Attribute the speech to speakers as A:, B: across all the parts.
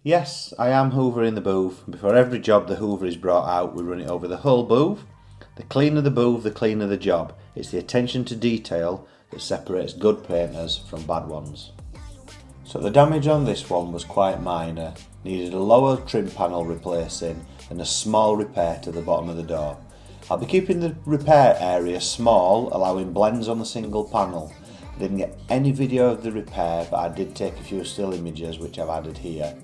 A: Yes, I am hoovering the booth. Before every job the hoover is brought out, we run it over the whole booth. The cleaner the booth, the cleaner the job. It's the attention to detail that separates good painters from bad ones. So the damage on this one was quite minor. Needed a lower trim panel replacing and a small repair to the bottom of the door. I'll be keeping the repair area small, allowing blends on the single panel. I didn't get any video of the repair, but I did take a few still images which I've added here.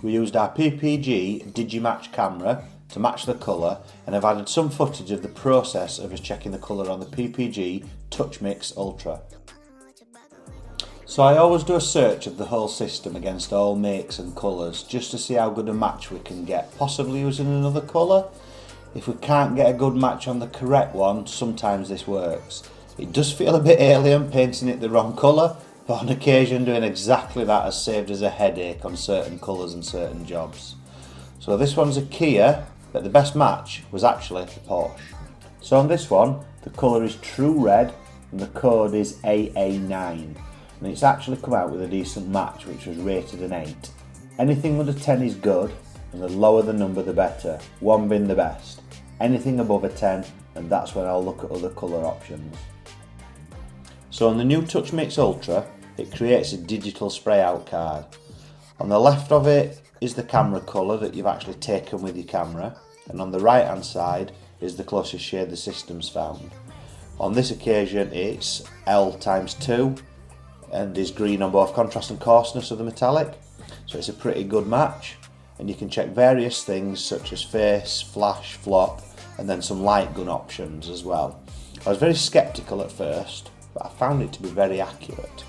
A: We used our PPG DIGIMATCH camera to match the colour, and I've added some footage of the process of us checking the colour on the PPG Touch Mix Ultra. So I always do a search of the whole system against all makes and colours just to see how good a match we can get, possibly using another colour. If we can't get a good match on the correct one, sometimes this works. It does feel a bit alien painting it the wrong colour, but on occasion doing exactly that has saved us a headache on certain colours and certain jobs. So this one's a Kia, but the best match was actually the Porsche. So on this one, the colour is True Red and the code is AA9. And it's actually come out with a decent match, which was rated an 8. Anything under 10 is good, and the lower the number the better, 1 being the best. Anything above a 10, and that's when I'll look at other colour options. So on the new Touch Mix Ultra, it creates a digital spray out card. On the left of it is the camera colour that you've actually taken with your camera, and on the right hand side is the closest shade the system's found. On this occasion it's L×2 and is green on both contrast and coarseness of the metallic, so it's a pretty good match, and you can check various things such as face, flash, flop, and then some light gun options as well. I was very sceptical at first, but I found it to be very accurate.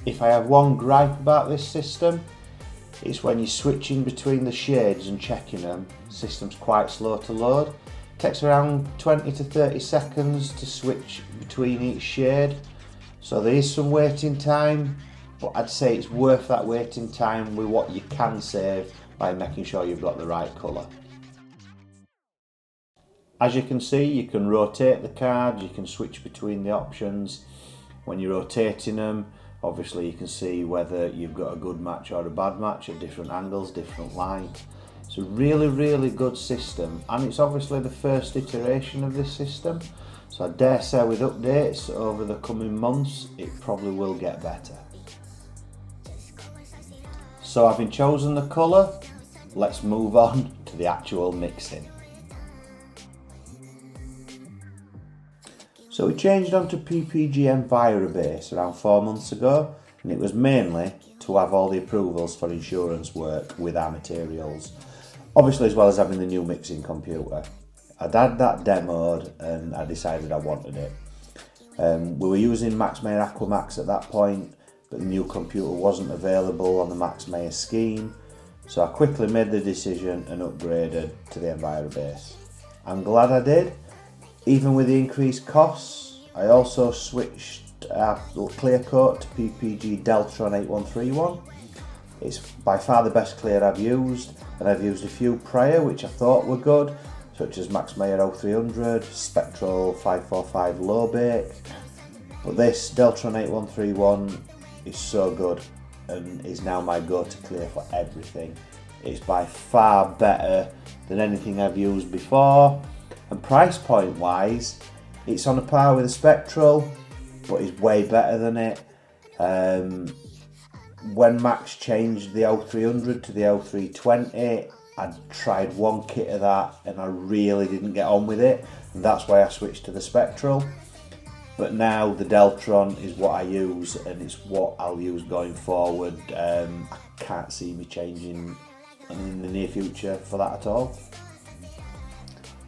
A: If I have one gripe about this system, it's when you're switching between the shades and checking them, the system's quite slow to load. It takes around 20 to 30 seconds to switch between each shade, so there is some waiting time, but I'd say it's worth that waiting time with what you can save by making sure you've got the right colour. As you can see, you can rotate the card, you can switch between the options. When you're rotating them, obviously you can see whether you've got a good match or a bad match at different angles, different light. It's a really good system, and it's obviously the first iteration of this system, so I dare say with updates over the coming months it probably will get better. So having chosen the colour, let's move on to the actual mixing. So we changed onto PPG Enviro base around 4 months ago, and it was mainly to have all the approvals for insurance work with our materials, obviously as well as having the new mixing computer. I'd had that demoed and I decided I wanted it. We were using Max Meyer Aquamax at that point, but the new computer wasn't available on the Max Meyer scheme, so I quickly made the decision and upgraded to the Enviro base. I'm glad I did. Even with the increased costs, I also switched our Clearcoat to PPG Deltron 8131. It's by far the best clear I've used, and I've used a few prior which I thought were good, such as Max Meyer 0300, Spectral 545 Low Bake, but this Deltron 8131 is so good and is now my go-to clear for everything. It's by far better than anything I've used before. And price point wise, it's on a par with the Spectral, but it's way better than it. When Max changed the 0300 to the 0320, I'd tried one kit of that and I really didn't get on with it, and that's why I switched to the Spectral. But now the Deltron is what I use, and it's what I'll use going forward. I can't see me changing in the near future for that at all.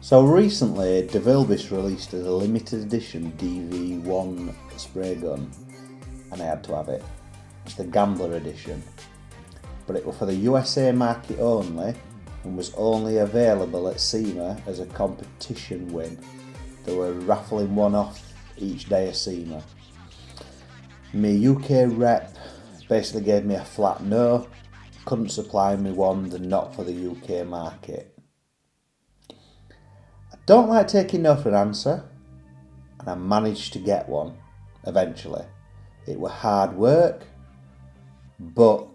A: So recently, DeVilbiss released a limited edition DV1 spray gun, and I had to have it. It's the Gambler edition, but it was for the USA market only and was only available at SEMA as a competition win. They were raffling one off each day of SEMA. My UK rep basically gave me a flat no, couldn't supply me one, they're not for the UK market. Don't like taking no for an answer, and I managed to get one eventually. It were hard work, but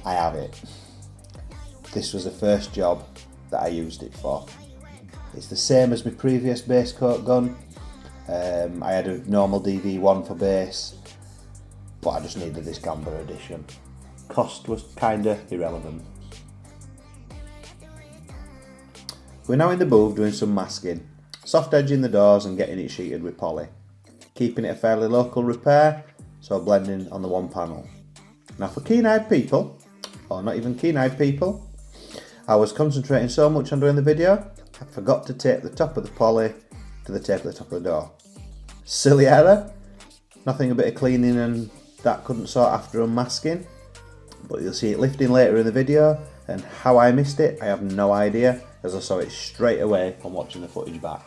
A: I have it. This was the first job that I used it for. It's the same as my previous Basecoat gun. I had a normal DV1 for base, but I just needed this Gamba edition. Cost was kinda irrelevant. We're now in the booth doing some masking, soft edging the doors and getting it sheeted with poly. Keeping it a fairly local repair, so blending on the one panel. Now for keen-eyed people, or not even keen-eyed people, I was concentrating so much on doing the video, I forgot to tape the top of the poly to the tape at the top of the door. Silly error, nothing a bit of cleaning and that couldn't sort after unmasking, but you'll see it lifting later in the video, and how I missed it I have no idea, as I saw it straight away on watching the footage back.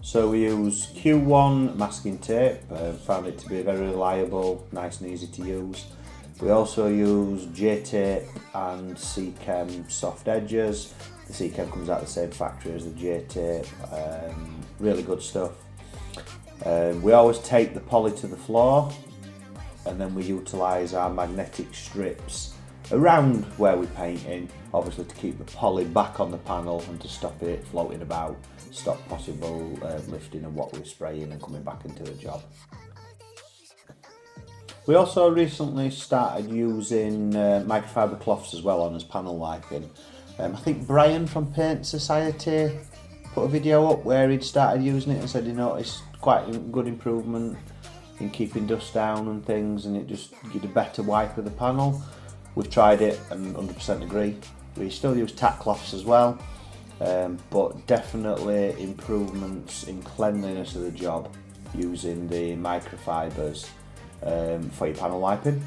A: So we use Q1 masking tape, found it to be very reliable, nice and easy to use. We also use J-tape and C-chem soft edges. The C-chem comes out of the same factory as the J-tape, really good stuff. We always tape the poly to the floor, and then we utilise our magnetic strips around where we're painting, obviously to keep the poly back on the panel and to stop it floating about, stop possible lifting of what we're spraying and coming back into the job. We also recently started using microfiber cloths as well on as panel wiping. I think Brian from Paint Society put a video up where he'd started using it and said he noticed quite a good improvement in keeping dust down and things, and it just gives a better wipe of the panel. We've tried it and 100% agree. We still use tack cloths as well, but definitely improvements in cleanliness of the job using the microfibers for your panel wiping.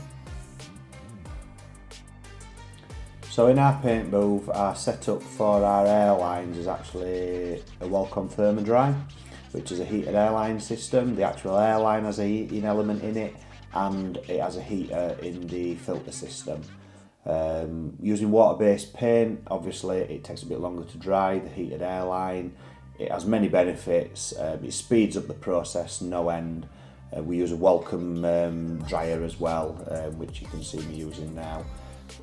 A: So in our paint booth, our setup for our airlines is actually a Wellcome Thermodry, which is a heated airline system. The actual airline has a heating element in it, and it has a heater in the filter system. Using water-based paint, obviously it takes a bit longer to dry, the heated airline. It has many benefits, it speeds up the process no end. We use a Wellcome dryer as well, which you can see me using now.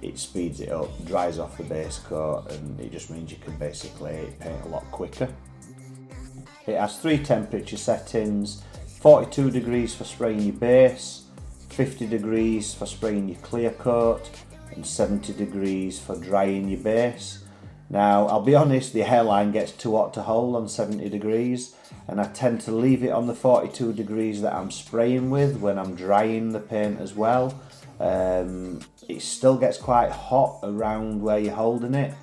A: It speeds it up, dries off the base coat, and it just means you can basically paint a lot quicker. It has 3 temperature settings, 42 degrees for spraying your base, 50 degrees for spraying your clear coat, and 70 degrees for drying your base. Now I'll be honest, the hairline gets too hot to hold on 70 degrees, and I tend to leave it on the 42 degrees that I'm spraying with when I'm drying the paint as well. It still gets quite hot around where you're holding it,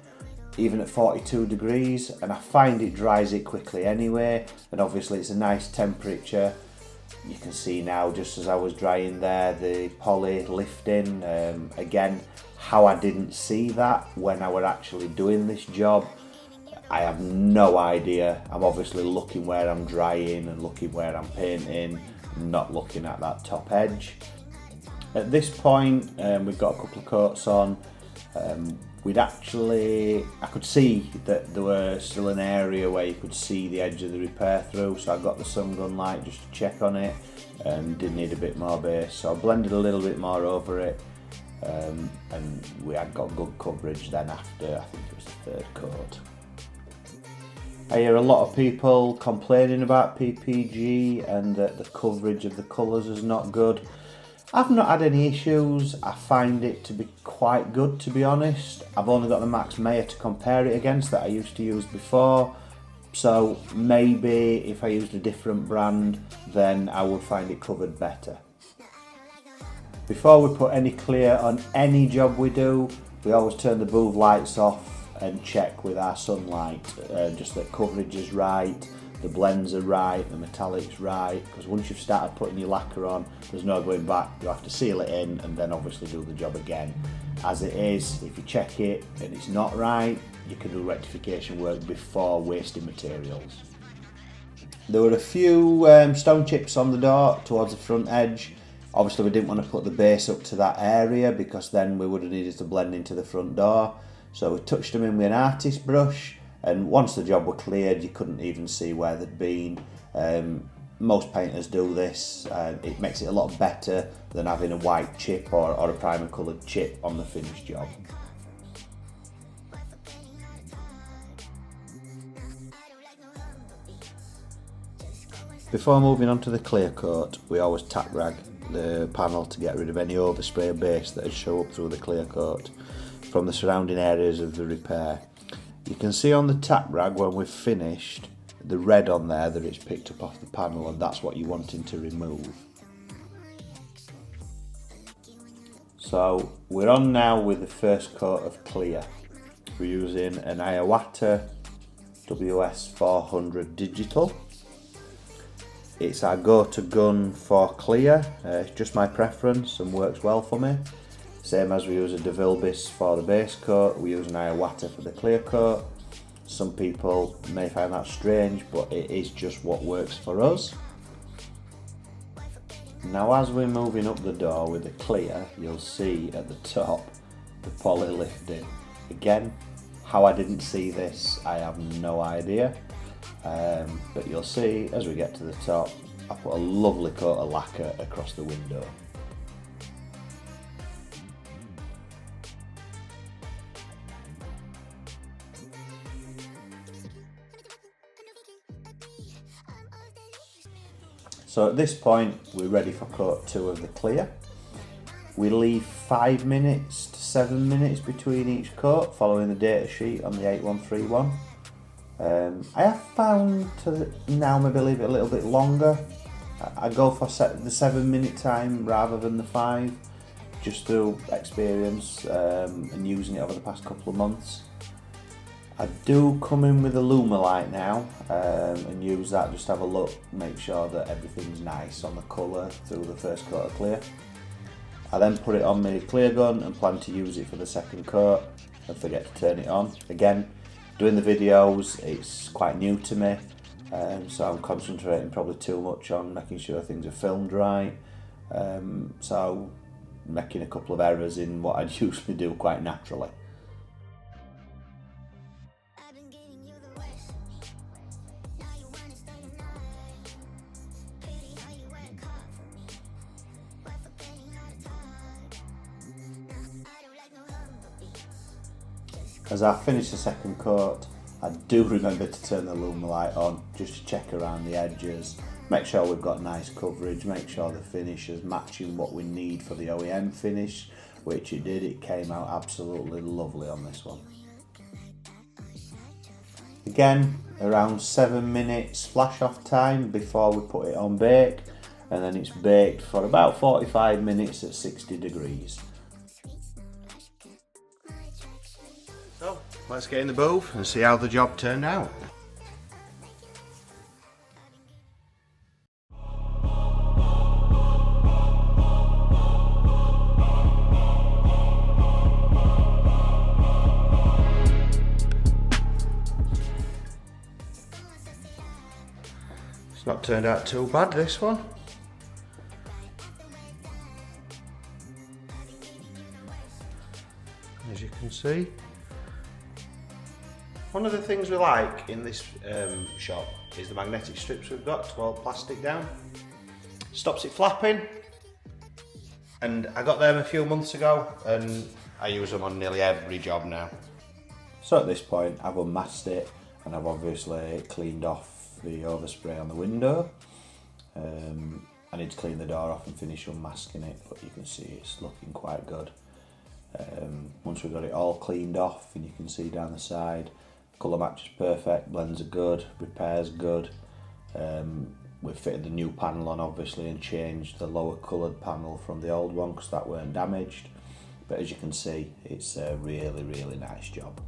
A: even at 42 degrees, and I find it dries it quickly anyway, and obviously it's a nice temperature. You can see now, just as I was drying there, the poly lifting. Again, how I didn't see that when I were actually doing this job, I have no idea. I'm obviously looking where I'm drying and looking where I'm painting, not looking at that top edge. At this point, we've got a couple of coats on. I could see that there was still an area where you could see the edge of the repair through, so I got the sun gun light just to check on it, and did need a bit more base, so I blended a little bit more over it, and we had got good coverage then after, I think it was the 3rd coat. I hear a lot of people complaining about PPG and that the coverage of the colours is not good. I've not had any issues. I find it to be quite good, to be honest. I've only got the Max Mayer to compare it against that I used to use before, so maybe if I used a different brand then I would find it covered better. Before we put any clear on any job we do, we always turn the booth lights off and check with our sunlight, just that coverage is right, the blends are right, the metallic's right, because once you've started putting your lacquer on, there's no going back. You have to seal it in and then obviously do the job again. As it is, if you check it and it's not right, you can do rectification work before wasting materials. There were a few stone chips on the door towards the front edge. Obviously we didn't want to put the base up to that area because then we would have needed to blend into the front door. So we touched them in with an artist brush, and once the job were cleared you couldn't even see where they'd been. Most painters do this. It makes it a lot better than having a white chip or a primer coloured chip on the finished job. Before moving on to the clear coat, we always tack rag the panel to get rid of any overspray base that would show up through the clear coat from the surrounding areas of the repair. You can see on the tack rag when we've finished the red on there that it's picked up off the panel, and that's what you're wanting to remove. So we're on now with the first coat of clear. We're using an Iwata WS400 digital. It's our go-to gun for clear. It's just my preference and works well for me. Same as we use a DeVilbiss for the base coat, we use an Iwata for the clear coat. Some people may find that strange, but it is just what works for us. Now as we're moving up the door with the clear, you'll see at the top the poly lifting. Again, how I didn't see this, I have no idea. But you'll see as we get to the top, I put a lovely coat of lacquer across the window. So at this point we're ready for coat 2 of the clear. We leave 5 minutes to 7 minutes between each coat following the data sheet on the 8131. I have found to now maybe leave it a little bit longer. I go for the 7 minute time rather than the 5, just through experience and using it over the past couple of months. I do come in with a Lumilight now and use that just to have a look, make sure that everything's nice on the colour through the first coat of clear. I then put it on my clear gun and plan to use it for the second coat and forget to turn it on. Again, doing the videos, it's quite new to me, so I'm concentrating probably too much on making sure things are filmed right, so making a couple of errors in what I'd usually do quite naturally. As I finish the second coat, I do remember to turn the Lumilight on just to check around the edges, make sure we've got nice coverage, make sure the finish is matching what we need for the OEM finish, which it did. It came out absolutely lovely on this one. Again, around 7 minutes flash off time before we put it on bake, and then it's baked for about 45 minutes at 60 degrees. So, let's get in the booth and see how the job turned out. It's not turned out too bad, this one. As you can see. One of the things we like in this shop is the magnetic strips we've got to hold plastic down. Stops it flapping, and I got them a few months ago and I use them on nearly every job now. So at this point I've unmasked it and I've obviously cleaned off the overspray on the window. I need to clean the door off and finish unmasking it, but you can see it's looking quite good. Once we've got it all cleaned off, and you can see down the side, colour match is perfect, blends are good, repairs good. We've fitted the new panel on obviously and changed the lower coloured panel from the old one because that weren't damaged. But as you can see, it's a really nice job.